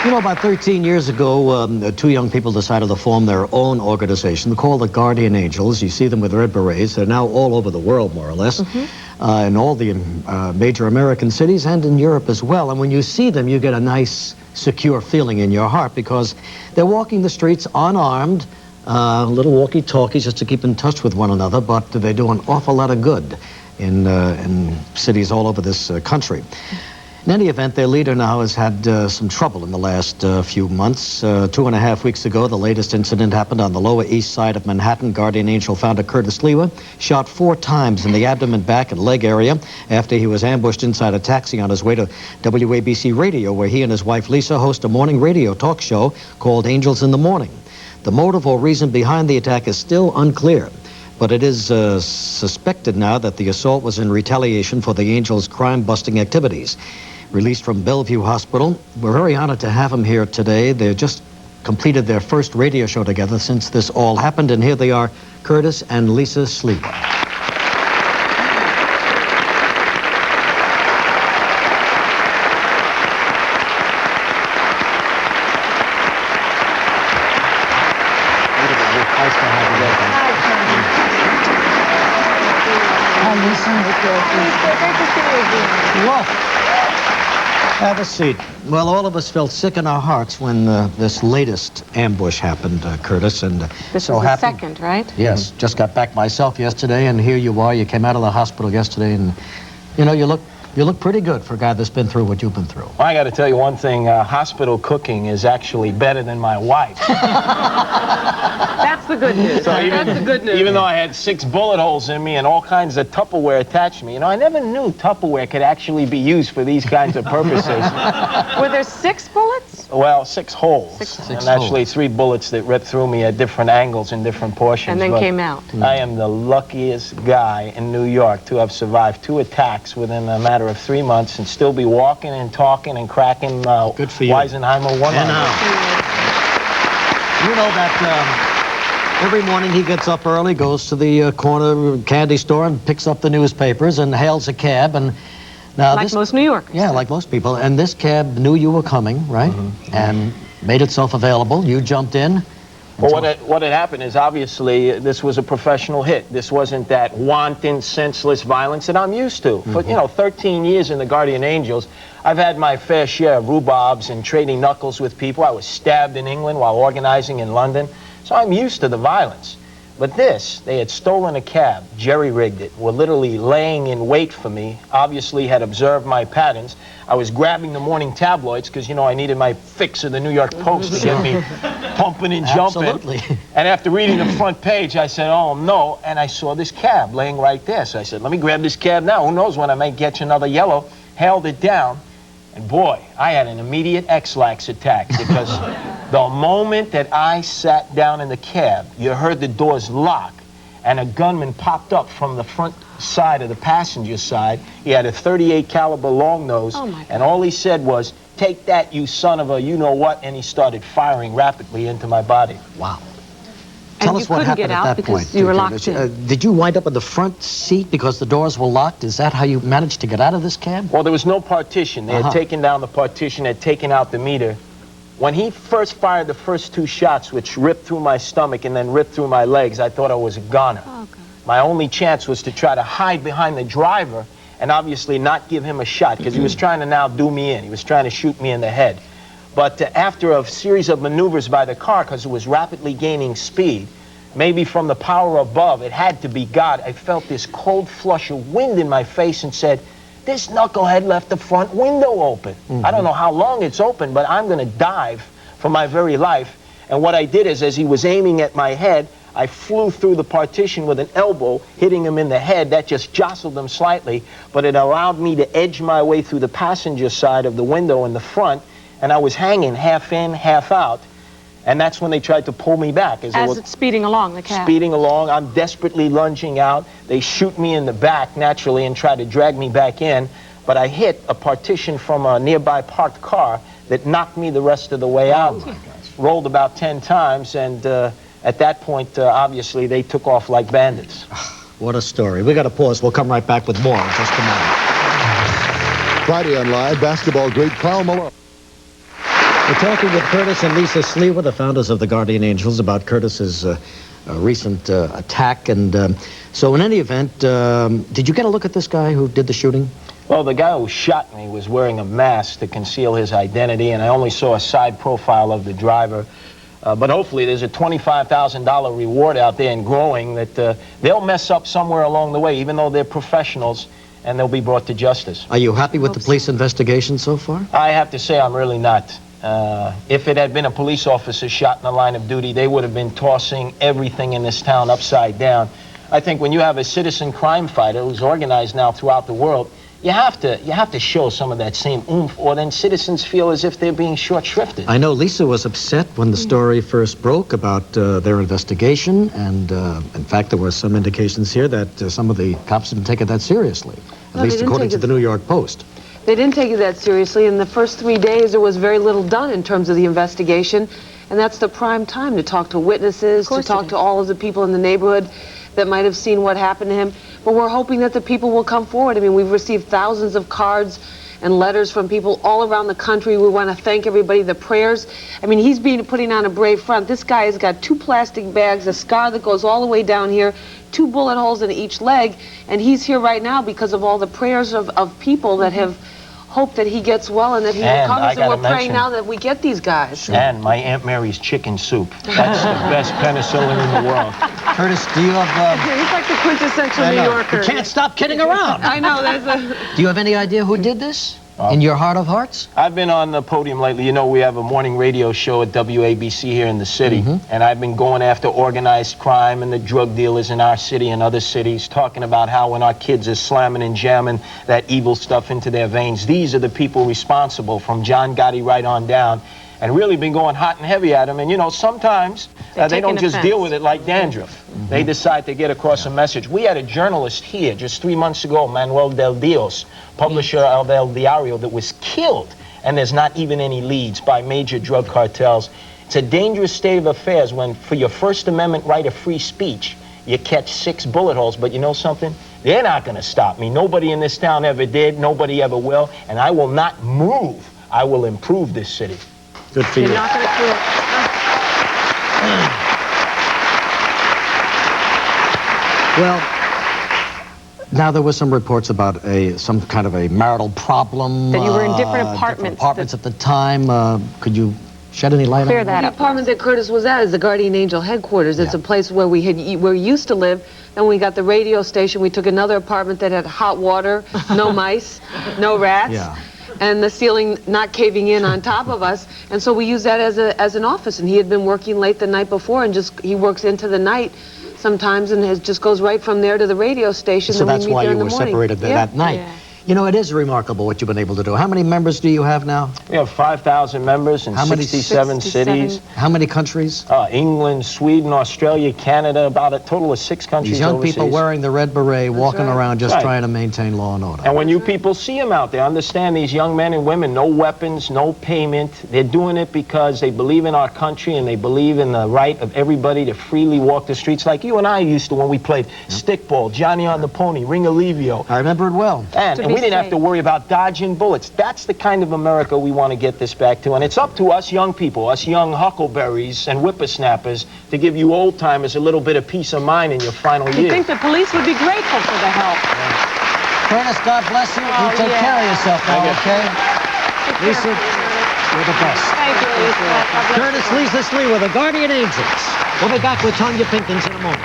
You know, about 13 years ago, two young people decided to form their own organization called the Guardian Angels. You see them with red berets. They're now all over the world, more or less, in all the major American cities and in Europe as well. And when you see them, you get a nice, secure feeling in your heart because they're walking the streets unarmed, little walkie-talkies just to keep in touch with one another, but they do an awful lot of good in cities all over this country. In any event, their leader now has had some trouble in the last few months. 2.5 weeks ago, the latest incident happened on the Lower East Side of Manhattan. Guardian Angel founder Curtis Sliwa shot 4 times in the abdomen, back, and leg area after he was ambushed inside a taxi on his way to WABC Radio, where he and his wife Lisa host a morning radio talk show called Angels in the Morning. The motive or reason behind the attack is still unclear, but it is suspected now that the assault was in retaliation for the Angels' crime-busting activities. Released from Bellevue Hospital, we're very honored to have them here today. They just completed their first radio show together since this all happened, and here they are, Curtis and Lisa Sliwa. Have a seat. Well, all of us felt sick in our hearts when this latest ambush happened, Curtis, and this so is the second, right? Yes, just got back myself yesterday, and here you are. You came out of the hospital yesterday, and you know, you look pretty good for a guy that's been through what you've been through. Well, I got to tell you one thing. Hospital cooking is actually better than my wife. That's the good news. So That's the good news. Even though I had 6 bullet holes in me and all kinds of Tupperware attached to me, you know, I never knew Tupperware could actually be used for these kinds of purposes. Were there 6 bullets? Well, 6 holes. And actually 3 bullets that ripped through me at different angles in different portions. And then but came out. I am the luckiest guy in New York to have survived 2 attacks within a matter of 3 months and still be walking and talking and cracking good for you. Weisenheimer 100. You know that every morning he gets up early, goes to the corner candy store and picks up the newspapers and hails a cab. And now like most New Yorkers. Yeah, like most people. And this cab knew you were coming, right? And made itself available. You jumped in. Well, what had happened is, obviously, this was a professional hit. This wasn't that wanton, senseless violence that I'm used to. For, you know, 13 years in the Guardian Angels, I've had my fair share of rhubarbs and trading knuckles with people. I was stabbed in England while organizing in London. So I'm used to the violence. But this, they had stolen a cab, jerry-rigged it, were literally laying in wait for me, obviously had observed my patterns. I was grabbing the morning tabloids because, you know, I needed my fix of the New York Post to get me pumping and jumping. Absolutely. And after reading the front page, I said, oh, no, and I saw this cab laying right there. So I said, let me grab this cab now. Who knows when I may get you another yellow. Held it down, and boy, I had an immediate X-lax attack because the moment that I sat down in the cab, you heard the doors lock, and a gunman popped up from the front side of the passenger side. He had a .38 caliber long nose, and all he said was, take that, you son of a you-know-what, and he started firing rapidly into my body. Wow. Tell us what happened at that point. You were locked in. Did you wind up in the front seat because the doors were locked? Is that how you managed to get out of this cab? Well, there was no partition. They had taken down the partition, had taken out the meter. When he first fired the first 2 shots, which ripped through my stomach and then ripped through my legs, I thought I was a goner. My only chance was to try to hide behind the driver and obviously not give him a shot, because he was trying to now do me in. He was trying to shoot me in the head. But after a series of maneuvers by the car, because it was rapidly gaining speed, maybe from the power above, it had to be God, I felt this cold flush of wind in my face and said, this knucklehead left the front window open. I don't know how long it's open, but I'm going to dive for my very life. And what I did is, as he was aiming at my head, I flew through the partition with an elbow, hitting him in the head. That just jostled him slightly, but it allowed me to edge my way through the passenger side of the window in the front, and I was hanging half in, half out. And that's when they tried to pull me back. As it's speeding along, the cab. Speeding along, I'm desperately lunging out. They shoot me in the back, naturally, and try to drag me back in. But I hit a partition from a nearby parked car that knocked me the rest of the way out. Rolled about 10 times, and at that point, obviously, they took off like bandits. What a story. We got to pause. We'll come right back with more in just a moment. Friday on Live, basketball great Karl Malone. We're talking with Curtis and Lisa Sliwa, the founders of the Guardian Angels, about Curtis's recent attack. And so in any event, did you get a look at this guy who did the shooting? Well, the guy who shot me was wearing a mask to conceal his identity, and I only saw a side profile of the driver. But hopefully there's a $25,000 reward out there and growing that they'll mess up somewhere along the way, even though they're professionals, and they'll be brought to justice. Are you happy with the police investigation so far? I have to say I'm really not. If it had been a police officer shot in the line of duty, they would have been tossing everything in this town upside down. I think when you have a citizen crime fighter who's organized now throughout the world, you have to show some of that same oomph, or then citizens feel as if they're being short-shrifted. I know Lisa was upset when the story first broke about their investigation, and in fact there were some indications here that some of the cops didn't take it that seriously, at least according to the New York Post. They didn't take it that seriously. In the first 3 days, there was very little done in terms of the investigation, and that's the prime time to talk to witnesses, to talk to all of the people in the neighborhood that might have seen what happened to him. But we're hoping that the people will come forward. I mean, we've received thousands of cards and letters from people all around the country. We want to thank everybody, the prayers. I mean, he's putting on a brave front. This guy has got 2 plastic bags, a scar that goes all the way down here, 2 bullet holes in each leg, and he's here right now because of all the prayers of people that have hoped that he gets well and that he recovers, and we're praying now that we get these guys. And my Aunt Mary's chicken soup. That's the best penicillin in the world. Curtis, do you have... He's like the quintessential New Yorker. You can't stop kidding around. I know, Do you have any idea who did this? In your heart of hearts? I've been on the podium lately. You know, we have a morning radio show at WABC here in the city, and I've been going after organized crime and the drug dealers in our city and other cities, talking about how when our kids are slamming and jamming that evil stuff into their veins, these are the people responsible, from John Gotti right on down, and really been going hot and heavy at them. And, you know, sometimes they don't just deal with it like dandruff. They decide to get across a message. We had a journalist here just 3 months ago, Manuel Del Dios, publisher of El Diario, that was killed, and there's not even any leads by major drug cartels. It's a dangerous state of affairs when, for your First Amendment right of free speech, you catch 6 bullet holes. But you know something? They're not going to stop me. Nobody in this town ever did. Nobody ever will. And I will not move. I will improve this city. Good for you. You're not going to do it. Well, now there were some reports about some kind of a marital problem. That you were in different apartments. At the time. Could you shed any light on that? The apartment that Curtis was at is the Guardian Angel headquarters. It's a place where we used to live. Then when we got the radio station, we took another apartment that had hot water, no mice, no rats. And the ceiling not caving in on top of us, and so we used that as an office. And he had been working late the night before, and he works into the night sometimes, and just goes right from there to the radio station. So that's why you were separated that night. You know, it is remarkable what you've been able to do. How many members do you have now? We have 5,000 members in 67 cities. How many countries? England, Sweden, Australia, Canada, about a total of 6 countries. These young overseas. people wearing the red beret, walking around just trying to maintain law and order. And when you people see them out there, understand these young men and women, no weapons, no payment. They're doing it because they believe in our country and they believe in the right of everybody to freely walk the streets like you and I used to when we played stickball, Johnny on the Pony, Ring Alivio. I remember it well. And we didn't have to worry about dodging bullets. That's the kind of America we want to get this back to. And it's up to us young people, us young huckleberries and whippersnappers, to give you old-timers a little bit of peace of mind in your final years. You think the police would be grateful for the help. Curtis, God bless you. You take care of yourself now, okay? Lisa, you're the best. Thank you, Lisa. Curtis, Lisa Sliwa, the Guardian Angels. We'll be back with Tanya Pinkins in a moment.